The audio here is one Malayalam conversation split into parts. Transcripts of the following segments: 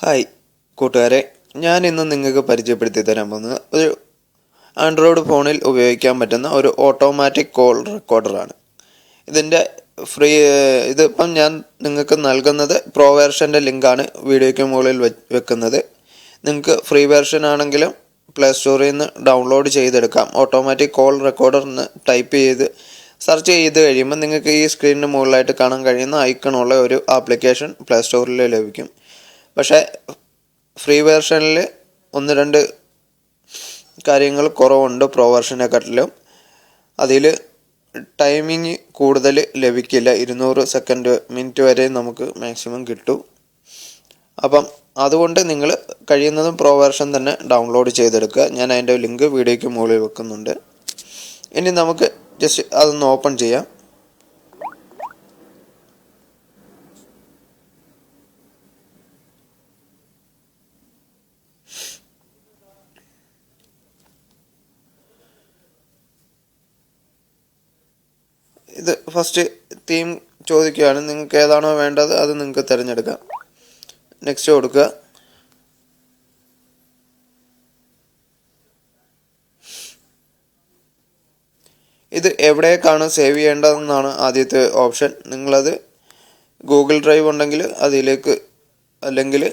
ഹായ് കൂട്ടുകാരെ, ഞാൻ ഇന്ന് നിങ്ങൾക്ക് പരിചയപ്പെടുത്തി തരാൻ പോകുന്നത് ഒരു ആൻഡ്രോയിഡ് ഫോണിൽ ഉപയോഗിക്കാൻ പറ്റുന്ന ഒരു ഓട്ടോമാറ്റിക് കോൾ റെക്കോർഡറാണ്. ഇതിൻ്റെ ഇതിപ്പം ഞാൻ നിങ്ങൾക്ക് നൽകുന്നത് പ്രോ വേർഷൻ്റെ ലിങ്കാണ് വീഡിയോയ്ക്ക് മുകളിൽ വെക്കുന്നത്. നിങ്ങൾക്ക് ഫ്രീ വേർഷൻ ആണെങ്കിലും പ്ലേ സ്റ്റോറിൽ നിന്ന് ഡൗൺലോഡ് ചെയ്തെടുക്കാം. ഓട്ടോമാറ്റിക് കോൾ റെക്കോർഡർ എന്ന് ടൈപ്പ് ചെയ്ത് സെർച്ച് ചെയ്ത് കഴിയുമ്പോൾ നിങ്ങൾക്ക് ഈ സ്ക്രീനിന് മുകളിലായിട്ട് കാണാൻ കഴിയുന്ന ഐക്കണുള്ള ഒരു ആപ്ലിക്കേഷൻ പ്ലേ സ്റ്റോറിൽ ലഭിക്കും. പക്ഷേ ഫ്രീ വേർഷനിൽ ഒന്ന് രണ്ട് കാര്യങ്ങൾ കുറവുണ്ട് പ്രോ വേർഷനെക്കാട്ടിലും. അതിൽ ടൈമിങ് കൂടുതൽ ലഭിക്കില്ല. 200 മിനിറ്റ് വരെ നമുക്ക് മാക്സിമം കിട്ടും. അപ്പം അതുകൊണ്ട് നിങ്ങൾ കഴിയുന്നതും പ്രോ വേർഷൻ തന്നെ ഡൗൺലോഡ് ചെയ്തെടുക്കുക. ഞാൻ അതിൻ്റെ ലിങ്ക് വീഡിയോയ്ക്ക് മുകളിൽ വെക്കുന്നുണ്ട്. ഇനി നമുക്ക് ജസ്റ്റ് അതൊന്ന് ഓപ്പൺ ചെയ്യാം. ഇത് ഫസ്റ്റ് തീം ചോദിക്കുകയാണ്. നിങ്ങൾക്ക് ഏതാണോ വേണ്ടത് അത് നിങ്ങൾക്ക് തിരഞ്ഞെടുക്കാം. നെക്സ്റ്റ് കൊടുക്കുക. ഇത് എവിടേക്കാണ് സേവ് ചെയ്യേണ്ടതെന്നാണ് ആദ്യത്തെ ഓപ്ഷൻ. നിങ്ങളത് ഗൂഗിൾ ഡ്രൈവ് ഉണ്ടെങ്കിൽ അതിലേക്ക്, അല്ലെങ്കിൽ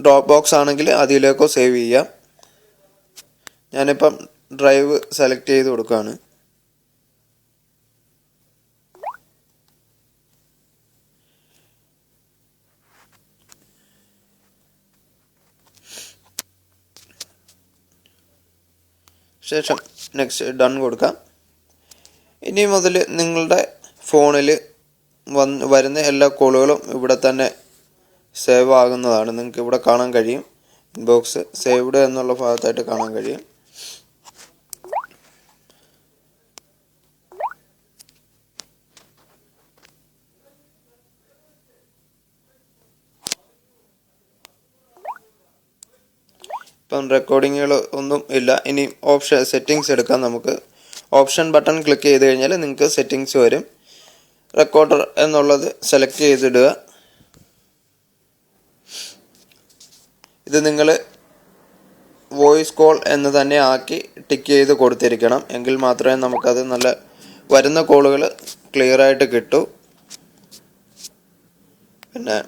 ഡ്രോപ്പ് ബോക്സ് ആണെങ്കിൽ അതിലേക്കോ സേവ് ചെയ്യാം. ഞാനിപ്പം ഡ്രൈവ് സെലക്ട് ചെയ്ത് കൊടുക്കുകയാണ്. ശേഷം നെക്സ്റ്റ് ഡൺ കൊടുക്കാം. ഇനി മുതൽ നിങ്ങളുടെ ഫോണിൽ വരുന്ന എല്ലാ കോളുകളും ഇവിടെ തന്നെ സേവ് ആകുന്നതാണ്. നിങ്ങൾക്ക് ഇവിടെ കാണാൻ കഴിയും. ഇൻബോക്സ് സേവ്ഡ് എന്നുള്ള ഭാഗത്തായിട്ട് കാണാൻ കഴിയും. ഇപ്പം റെക്കോർഡിങ്ങുകൾ ഒന്നും ഇല്ല. ഇനി ഓപ്ഷൻ സെറ്റിങ്സ് എടുക്കാം. നമുക്ക് ഓപ്ഷൻ ബട്ടൺ ക്ലിക്ക് ചെയ്ത് കഴിഞ്ഞാൽ നിങ്ങൾക്ക് സെറ്റിങ്സ് വരും. റെക്കോർഡർ എന്നുള്ളത് സെലക്ട് ചെയ്തിടുക. ഇത് നിങ്ങൾ വോയിസ് കോൾ എന്ന് തന്നെ ആക്കി ടിക്ക് ചെയ്ത് കൊടുത്തിരിക്കണം. എങ്കിൽ മാത്രമേ നമുക്കത് നല്ല വരുന്ന കോളുകൾ ക്ലിയറായിട്ട് കിട്ടൂ. പിന്നെ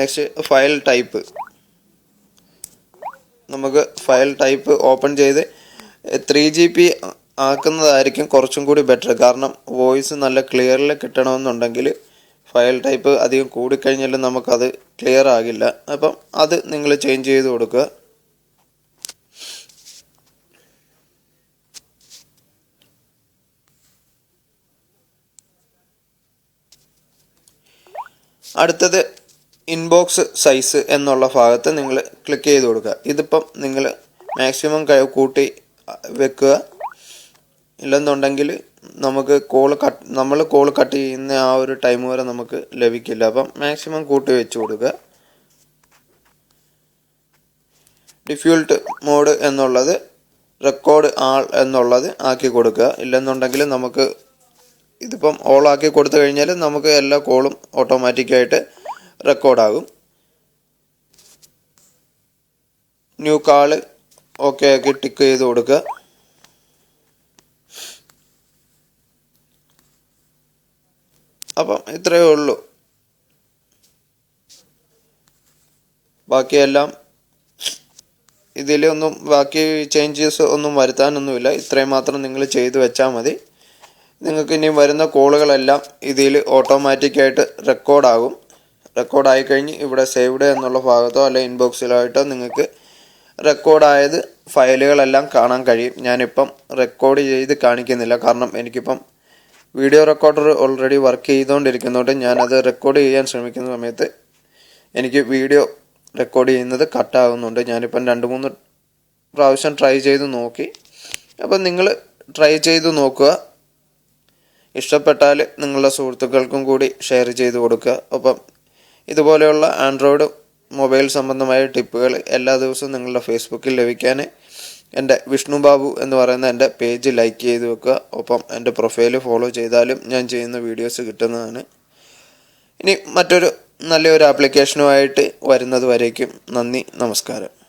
നെക്സ്റ്റ് ഫയൽ ടൈപ്പ്. നമുക്ക് ഫയൽ ടൈപ്പ് ഓപ്പൺ ചെയ്ത് 3GB ആക്കുന്നതായിരിക്കും കുറച്ചും കൂടി ബെറ്റർ. കാരണം വോയിസ് നല്ല ക്ലിയറിൽ കിട്ടണമെന്നുണ്ടെങ്കിൽ ഫയൽ ടൈപ്പ് അധികം കൂടിക്കഴിഞ്ഞാൽ നമുക്കത് ക്ലിയർ ആകില്ല. അപ്പം അത് നിങ്ങൾ ചേഞ്ച് ചെയ്ത് കൊടുക്കുക. അടുത്തത് ഇൻബോക്സ് സൈസ് എന്നുള്ള ഭാഗത്ത് നിങ്ങൾ ക്ലിക്ക് ചെയ്ത് കൊടുക്കുക. ഇതിപ്പം നിങ്ങൾ മാക്സിമം കൂട്ടി വെക്കുക. ഇല്ലെന്നുണ്ടെങ്കിൽ നമുക്ക് നമ്മൾ കോൾ കട്ട് ചെയ്യുന്ന ആ ഒരു ടൈം വരെ നമുക്ക് ലഭിക്കില്ല. അപ്പം മാക്സിമം കൂട്ടി വെച്ച് കൊടുക്കുക. ഡിഫോൾട്ട് മോഡ് എന്നുള്ളത് റെക്കോർഡ് ആൾ എന്നുള്ളത് ആക്കി കൊടുക്കുക. ഇല്ലെന്നുണ്ടെങ്കിൽ നമുക്ക് ഇതിപ്പം ഓൾ ആക്കി കൊടുത്തു കഴിഞ്ഞാൽ നമുക്ക് എല്ലാ കോളും ഓട്ടോമാറ്റിക്കായിട്ട് റെക്കോർഡാകും. ന്യൂ കാള് ഓക്കെ ആക്കി ടിക്ക് ചെയ്ത് കൊടുക്കുക. അപ്പം ഇത്രയേ ഉള്ളൂ. ബാക്കിയെല്ലാം ഇതിലൊന്നും ബാക്കി ചേഞ്ചസ് ഒന്നും വരുത്താനൊന്നുമില്ല. ഇത്രയും മാത്രം നിങ്ങൾ ചെയ്തു വെച്ചാൽ മതി. നിങ്ങൾക്ക് ഇനി വരുന്ന കോളുകളെല്ലാം ഇതിൽ ഓട്ടോമാറ്റിക്കായിട്ട് റെക്കോർഡാകും. റെക്കോർഡായി കഴിഞ്ഞ് ഇവിടെ സേവ്ഡ് എന്നുള്ള ഭാഗത്തോ അല്ലെങ്കിൽ ഇൻബോക്സിലായിട്ടോ നിങ്ങൾക്ക് റെക്കോർഡായത് ഫയലുകളെല്ലാം കാണാൻ കഴിയും. ഞാനിപ്പം റെക്കോർഡ് ചെയ്ത് കാണിക്കുന്നില്ല. കാരണം എനിക്കിപ്പം വീഡിയോ റെക്കോർഡർ ഓൾറെഡി വർക്ക് ചെയ്തുകൊണ്ടിരിക്കുന്നതുകൊണ്ട് ഞാനത് റെക്കോർഡ് ചെയ്യാൻ ശ്രമിക്കുന്ന സമയത്ത് എനിക്ക് വീഡിയോ റെക്കോർഡ് ചെയ്യുന്നത് കട്ടാകുന്നുണ്ട്. ഞാനിപ്പം 2-3 പ്രാവശ്യം ട്രൈ ചെയ്ത് നോക്കി. അപ്പം നിങ്ങൾ ട്രൈ ചെയ്ത് നോക്കുക. ഇഷ്ടപ്പെട്ടാൽ നിങ്ങളുടെ സുഹൃത്തുക്കൾക്കും കൂടി ഷെയർ ചെയ്ത് കൊടുക്കുക. അപ്പം ഇതുപോലെയുള്ള ആൻഡ്രോയിഡ് മൊബൈൽ സംബന്ധമായ ടിപ്പുകൾ എല്ലാ ദിവസവും നിങ്ങളുടെ ഫേസ്ബുക്കിൽ ലഭിക്കാൻ എൻ്റെ വിഷ്ണു ബാബു എന്ന് പറയുന്ന എൻ്റെ പേജ് ലൈക്ക് ചെയ്ത് വെക്കുക. ഒപ്പം എൻ്റെ പ്രൊഫൈൽ ഫോളോ ചെയ്താലും ഞാൻ ചെയ്യുന്ന വീഡിയോസ് കിട്ടുന്നതാണ്. ഇനി മറ്റൊരു നല്ലൊരു ആപ്ലിക്കേഷനുമായിട്ട് വരുന്നത് വരേക്കും നന്ദി, നമസ്കാരം.